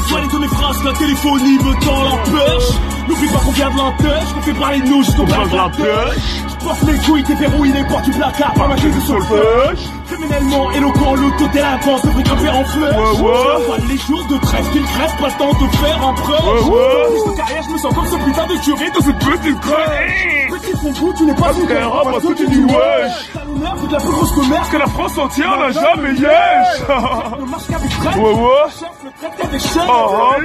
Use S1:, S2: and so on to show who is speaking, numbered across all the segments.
S1: Voilà de mes phrases, la téléphonie me tend la perche. N'oublie pas qu'on vient de l'intèche, qu'on fait parler de nous jusqu'au bras de la pêche. Porte les couilles, t'es verrouillé, porte du placard, pas ma clé de solfège. Criminellement éloquent, l'auto-délinquance devrait grimper en flèche. Pas les jours de trêve qu'il crève, pas le temps de faire un prêt. Dans carrière, je me sens comme ce putain de curé de cette petite crèche. Petit fond coup, tu n'es pas une guerre, parce que tu dis wesh. T'as l'honneur, c'est de la plus grosse commerce que la France entière n'a jamais yesh. Ne marche qu'avec trêve. Chef, le traite qu'avec chef. À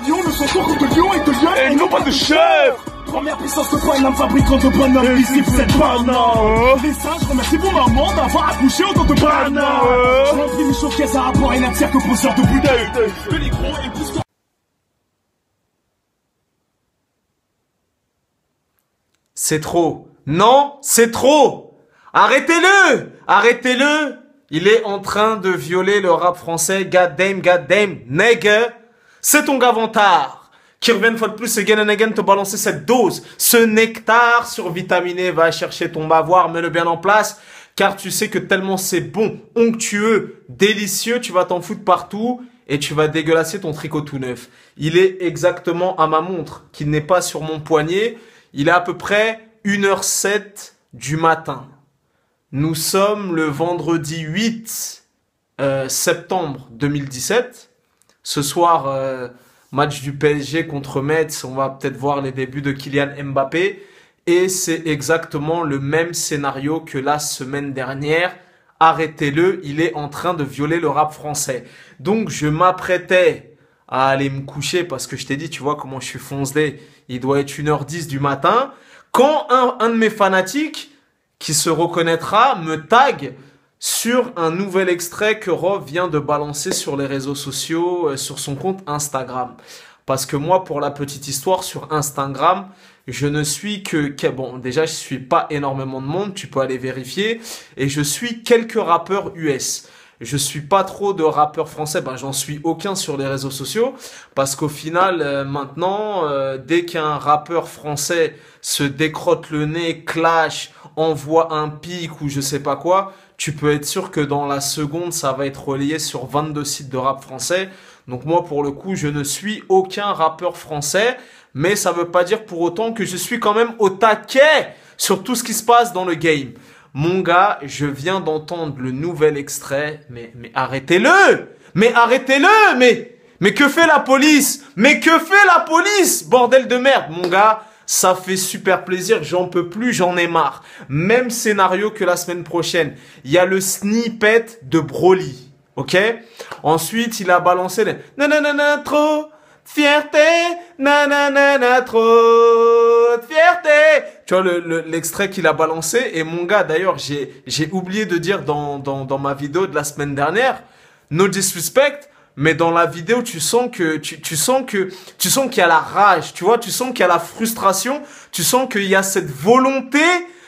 S1: Lyon, le son cours de Lyon et de Lyon, et non pas de chef. Première puissance de Paname, fabricant de bonhommes, visible cette banane. Les singes, remercie vos mamans d'avoir accouché autant de bananes. Je remplis mes showcases à rapport et n'attire que poseur de bouteilles. Mais les gros et plus que...
S2: C'est trop. Non, c'est trop. Arrêtez-le. Arrêtez-le. Il est en train de violer le rap français. God damn, nigga. C'est ton gavantard qui revient une fois de plus again and again te balancer cette dose, ce nectar survitaminé. Va chercher ton bavoir, mets-le bien en place, car tu sais que tellement c'est bon, onctueux, délicieux, tu vas t'en foutre partout et tu vas dégueulasser ton tricot tout neuf. Il est exactement à ma montre, qui n'est pas sur mon poignet. Il est à peu près 1h07 du matin. Nous sommes le vendredi 8 septembre 2017. Ce soir... match du PSG contre Metz, on va peut-être voir les débuts de Kylian Mbappé. Et c'est exactement le même scénario que la semaine dernière. Arrêtez-le, il est en train de violer le rap français. Donc je m'apprêtais à aller me coucher parce que je t'ai dit, tu vois comment je suis foncelé. Il doit être 1h10 du matin. Quand un de mes fanatiques, qui se reconnaîtra, me tag sur un nouvel extrait que Rov vient de balancer sur les réseaux sociaux, sur son compte Instagram. Parce que moi, pour la petite histoire, sur Instagram, je ne suis bon, déjà, je suis pas énormément de monde, tu peux aller vérifier, et je suis quelques rappeurs US. Je suis pas trop de rappeurs français, ben j'en suis aucun sur les réseaux sociaux, parce qu'au final, maintenant, dès qu'un rappeur français se décrotte le nez, clash, envoie un pic ou je sais pas quoi, tu peux être sûr que dans la seconde, ça va être relayé sur 22 sites de rap français. Donc moi, pour le coup, je ne suis aucun rappeur français, mais ça veut pas dire pour autant que je suis quand même au taquet sur tout ce qui se passe dans le game. Mon gars, je viens d'entendre le nouvel extrait, mais arrêtez-le! Mais arrêtez-le! Mais que fait la police? Mais que fait la police? Bordel de merde, mon gars! Ça fait super plaisir, j'en peux plus, j'en ai marre. Même scénario que la semaine prochaine. Il y a le snippet de Broly, ok? Ensuite, il a balancé les nanana trop de fierté, nanana trop de fierté. Tu vois l'extrait qu'il a balancé. Et mon gars, d'ailleurs, j'ai oublié de dire dans ma vidéo de la semaine dernière, no disrespect. Mais dans la vidéo, tu sens qu'il y a la rage, tu vois, tu sens qu'il y a la frustration, tu sens qu'il y a cette volonté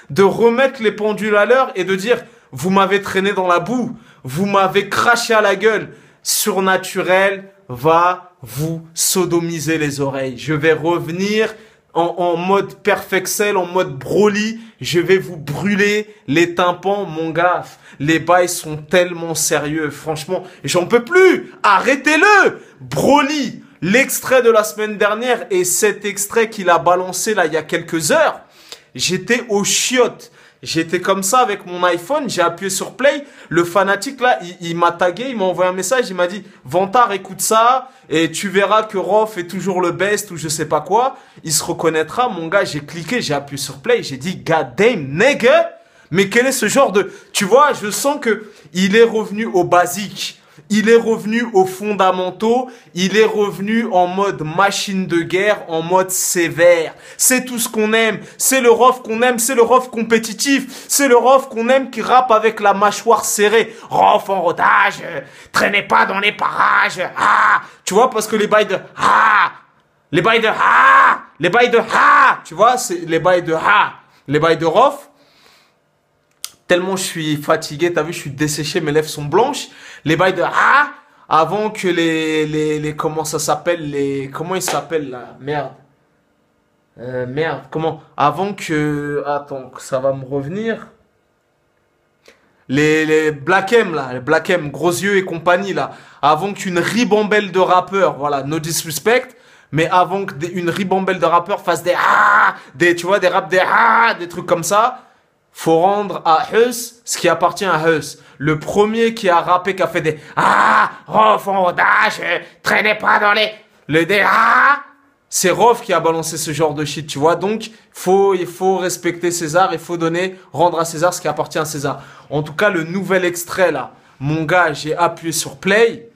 S2: de remettre les pendules à l'heure et de dire, vous m'avez traîné dans la boue, vous m'avez craché à la gueule. Surnaturel va vous sodomiser les oreilles. Je vais revenir en mode Perfexel, en mode Broly. Je vais vous brûler les tympans, mon gars. Les bails sont tellement sérieux. Franchement, j'en peux plus. Arrêtez-le. Broly, l'extrait de la semaine dernière et cet extrait qu'il a balancé là il y a quelques heures. J'étais au chiottes. J'étais comme ça avec mon iPhone, j'ai appuyé sur play, le fanatique là, il m'a tagué, il m'a envoyé un message, il m'a dit « Vantard, écoute ça, et tu verras que Rof est toujours le best ou je sais pas quoi. » Il se reconnaîtra, mon gars, j'ai cliqué, j'ai appuyé sur play, j'ai dit « God damn, nigga !» Mais quel est ce genre de... Tu vois, je sens que il est revenu au basique. Il est revenu aux fondamentaux, il est revenu en mode machine de guerre, en mode sévère. C'est tout ce qu'on aime, c'est le Rof qu'on aime, c'est le Rof compétitif, c'est le Rof qu'on aime qui rappe avec la mâchoire serrée. Rof en rodage, traînez pas dans les parages, ah. Tu vois, parce que les bails de ah, les bails de ah, les bails de ah, tu vois, c'est les bails de ah, les bails de Rof. Tellement je suis fatigué, t'as vu, je suis desséché, mes lèvres sont blanches. Les bails de ah, avant que les comment ça s'appelle, comment ils s'appellent là, merde. Merde, comment, avant que, attends, ça va me revenir. les Black M là, les Black M, Gros Yeux et compagnie là, avant qu'une ribambelle de rappeurs, voilà, no disrespect, mais avant qu'une ribambelle de rappeurs fasse tu vois, des raps des trucs comme ça, faut rendre à Heus ce qui appartient à Heus. Le premier qui a rappé, qui a fait des Rof en rodage, traînez pas dans les c'est Rof qui a balancé ce genre de shit, tu vois. Donc, il faut respecter César, il faut rendre à César ce qui appartient à César. En tout cas, le nouvel extrait là, mon gars, j'ai appuyé sur play.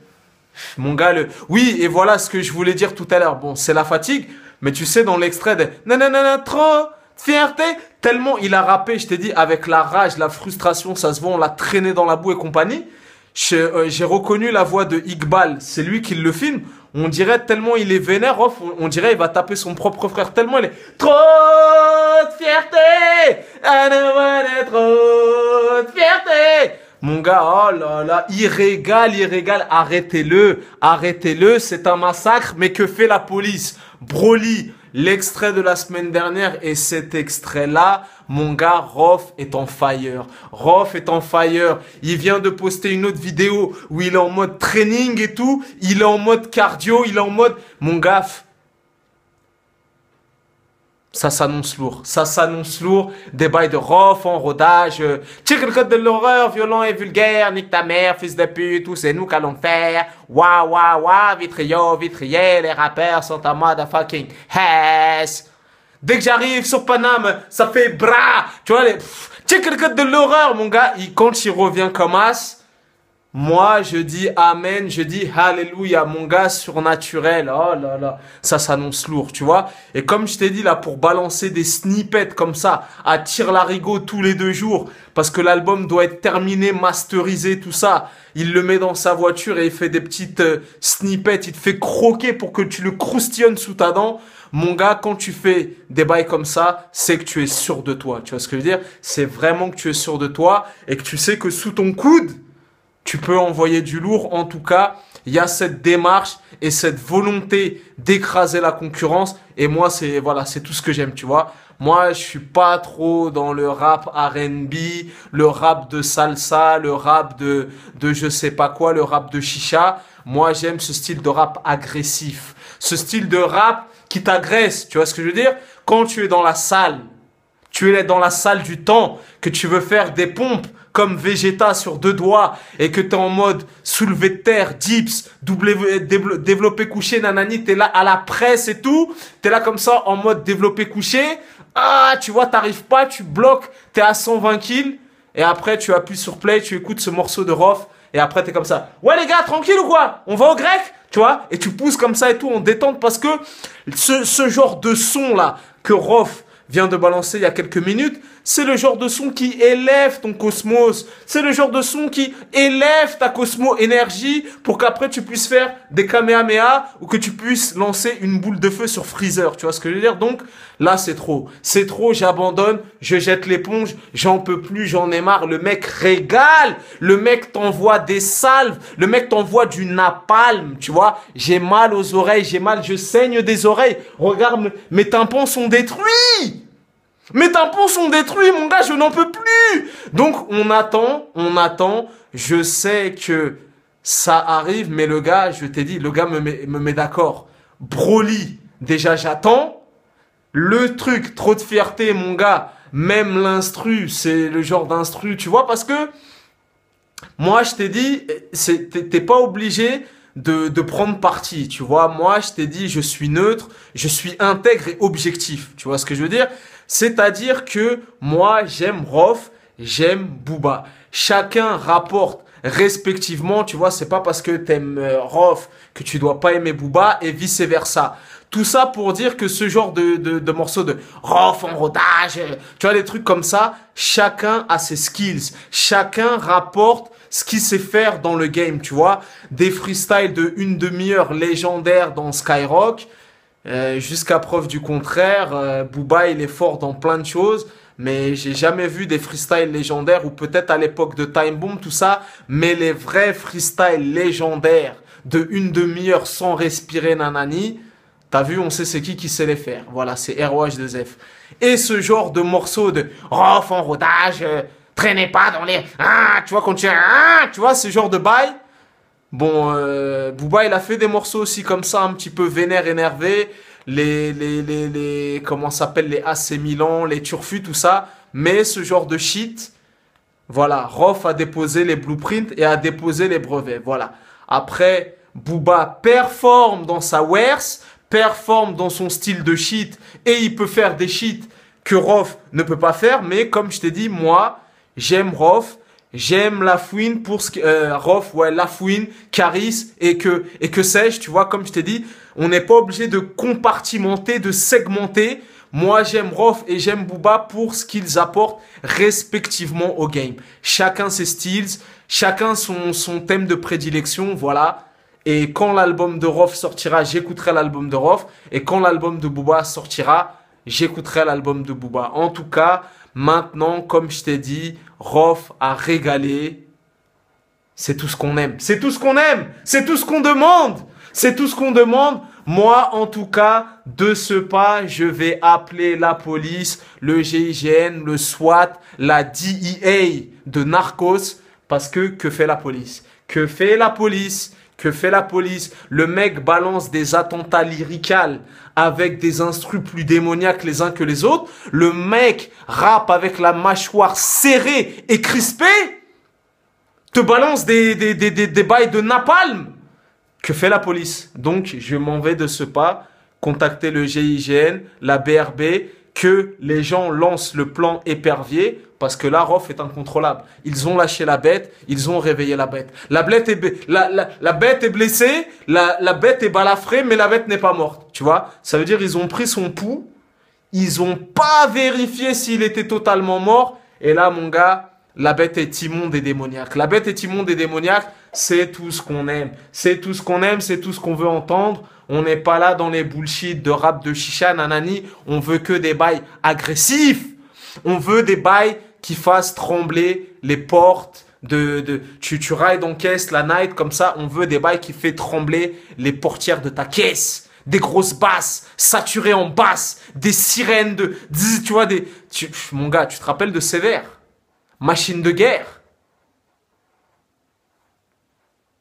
S2: Mon gars, oui, et voilà ce que je voulais dire tout à l'heure. Bon, c'est la fatigue, mais tu sais, dans l'extrait de nanana, trop fierté, tellement il a rappé, je t'ai dit, avec la rage, la frustration, ça se voit, on l'a traîné dans la boue et compagnie. J'ai reconnu la voix de Iqbal, c'est lui qui le filme. On dirait tellement il est vénère, on dirait il va taper son propre frère, tellement il est trop de fierté, trop de fierté. Mon gars, oh là là, il régale, arrêtez-le, c'est un massacre, mais que fait la police? Broly, l'extrait de la semaine dernière et cet extrait-là, mon gars, Rof est en fire. Il vient de poster une autre vidéo où il est en mode training et tout, il est en mode cardio, il est en mode, mon gars, ça s'annonce lourd, des bails de Rof en rodage, check le code de l'horreur, violent et vulgaire, nique ta mère, fils de pute, tout c'est nous qu'allons faire, waouh, vitrier, les rappeurs sont en mode fucking ass. Dès que j'arrive sur Paname, ça fait bras, tu vois, check le code de l'horreur, mon gars, quand il revient comme as, moi, je dis amen, je dis alléluia, mon gars, surnaturel, oh là là, ça s'annonce lourd, tu vois. Et comme je t'ai dit là, pour balancer des snippets comme ça, à tire-larigot tous les 2 jours, parce que l'album doit être terminé, masterisé, tout ça, il le met dans sa voiture et il fait des petites snippets, il te fait croquer pour que tu le croustillonnes sous ta dent. Mon gars, quand tu fais des bails comme ça, c'est que tu es sûr de toi, tu vois ce que je veux dire? C'est vraiment que tu es sûr de toi et que tu sais que sous ton coude, tu peux envoyer du lourd. En tout cas, il y a cette démarche et cette volonté d'écraser la concurrence. Et moi, c'est tout ce que j'aime, tu vois. Moi, je suis pas trop dans le rap R&B, le rap de salsa, le rap de je sais pas quoi, le rap de chicha. Moi, j'aime ce style de rap agressif. Ce style de rap qui t'agresse, tu vois ce que je veux dire? Quand tu es dans la salle, tu es dans la salle du temps, que tu veux faire des pompes, comme Vegeta sur 2 doigts et que t'es en mode soulevé de terre, dips, développé couché, nanani, t'es là à la presse et tout, t'es là comme ça en mode développé couché, tu vois, t'arrives pas, tu bloques, t'es à 120 kills et après tu appuies sur play, tu écoutes ce morceau de Rof et après t'es comme ça, ouais les gars, tranquille ou quoi? On va au grec? Tu vois? Et tu pousses comme ça et tout en détente parce que ce genre de son là que Rof vient de balancer il y a quelques minutes, c'est le genre de son qui élève ton cosmos. C'est le genre de son qui élève ta cosmo-énergie pour qu'après tu puisses faire des kamehameha ou que tu puisses lancer une boule de feu sur Freezer. Tu vois ce que je veux dire? Donc là, c'est trop. C'est trop, j'abandonne, je jette l'éponge, j'en peux plus, j'en ai marre. Le mec régale. Le mec t'envoie des salves. Le mec t'envoie du napalm, tu vois. J'ai mal aux oreilles, je saigne des oreilles. Regarde, mes tympans sont détruits. Mes tympans sont détruits, mon gars, je n'en peux plus. Donc, on attend. Je sais que ça arrive, mais le gars, je t'ai dit, le gars me met d'accord. Broly, déjà, j'attends. Le truc, trop de fierté, mon gars. Même l'instru, c'est le genre d'instru, tu vois, parce que moi, je t'ai dit, t'es pas obligé de prendre parti, tu vois. Moi, je t'ai dit, je suis neutre, je suis intègre et objectif. Tu vois ce que je veux dire? C'est-à-dire que moi, j'aime Rof, j'aime Booba. Chacun rapporte respectivement, tu vois, c'est pas parce que t'aimes Rof que tu dois pas aimer Booba et vice versa. Tout ça pour dire que ce genre de morceaux de Rof en rodage, tu vois, des trucs comme ça, chacun a ses skills. Chacun rapporte ce qu'il sait faire dans le game, tu vois. Des freestyles de 1 demi-heure légendaires dans Skyrock, jusqu'à preuve du contraire, Booba, il est fort dans plein de choses, mais j'ai jamais vu des freestyles légendaires, ou peut-être à l'époque de Time Bomb, tout ça, mais les vrais freestyles légendaires de 1 demi-heure sans respirer, nanani, t'as vu, on sait c'est qui sait les faire. Voilà, c'est ROH2F. Et ce genre de morceaux de Rof en rodage, Traînez pas dans les... Ah, tu vois, quand tu... Ah, tu vois, ce genre de bail. Bon, Booba, il a fait des morceaux aussi comme ça, un petit peu vénère, énervé. Comment ça s'appelle, les AC Milan, les Turfu, tout ça. Mais ce genre de shit, voilà, Rof a déposé les blueprints et a déposé les brevets, voilà. Après, Booba performe dans sa wares, performe dans son style de shit et il peut faire des shit que Rof ne peut pas faire, mais comme je t'ai dit, moi, j'aime Rof, j'aime Lafouine pour ce que, Rof, ouais, Lafouine, Caris et que sais-je, tu vois, comme je t'ai dit, on n'est pas obligé de compartimenter, de segmenter. Moi, j'aime Rof et j'aime Booba pour ce qu'ils apportent respectivement au game. Chacun ses styles, chacun son thème de prédilection, voilà. Et quand l'album de Rof sortira, j'écouterai l'album de Rof. Et quand l'album de Booba sortira, j'écouterai l'album de Booba. En tout cas, maintenant, comme je t'ai dit, Rof a régalé. C'est tout ce qu'on aime. C'est tout ce qu'on aime. C'est tout ce qu'on demande. C'est tout ce qu'on demande. Moi, en tout cas, de ce pas, je vais appeler la police, le GIGN, le SWAT, la DEA de Narcos. Parce que fait la police? Que fait la police? Que fait la police? Le mec balance des attentats lyricales avec des instrus plus démoniaques les uns que les autres. Le mec rappe avec la mâchoire serrée et crispée. Te balance des bails de napalm. Que fait la police? Donc, je m'en vais de ce pas, contacter le GIGN, la BRB, que les gens lancent le plan épervier, parce que là, Rof est incontrôlable. Ils ont lâché la bête, ils ont réveillé la bête. La bête est blessée, la bête est balafrée, mais la bête n'est pas morte, tu vois? Ça veut dire ils ont pris son pouls, ils ont pas vérifié s'il était totalement mort, et là, mon gars, la bête est immonde et démoniaque. La bête est immonde et démoniaque, c'est tout ce qu'on aime. C'est tout ce qu'on aime, c'est tout ce qu'on veut entendre. On n'est pas là dans les bullshit de rap de chicha, nanani. On veut que des bails agressifs. On veut des bails qui fassent trembler les portes tu rides en caisse la night comme ça. On veut des bails qui fait trembler les portières de ta caisse. Des grosses basses, saturées en basse, des sirènes tu vois, mon gars, tu te rappelles de Sévère? Machine de guerre.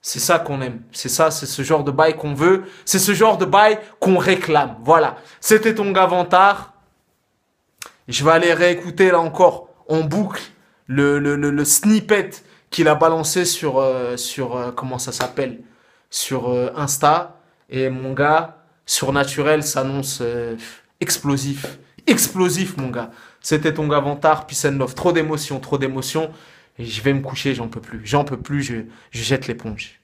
S2: C'est ça qu'on aime. C'est ça, c'est ce genre de bail qu'on veut. C'est ce genre de bail qu'on réclame. Voilà. C'était ton gars Vantard. Je vais aller réécouter là encore en boucle le snippet qu'il a balancé sur comment ça s'appelle? Sur Insta. Et mon gars, Surnaturel s'annonce explosif. Explosif, mon gars. C'était ton gars Vantard, peace and love. Trop d'émotions, trop d'émotions. Et je vais me coucher, j'en peux plus. J'en peux plus, je jette l'éponge.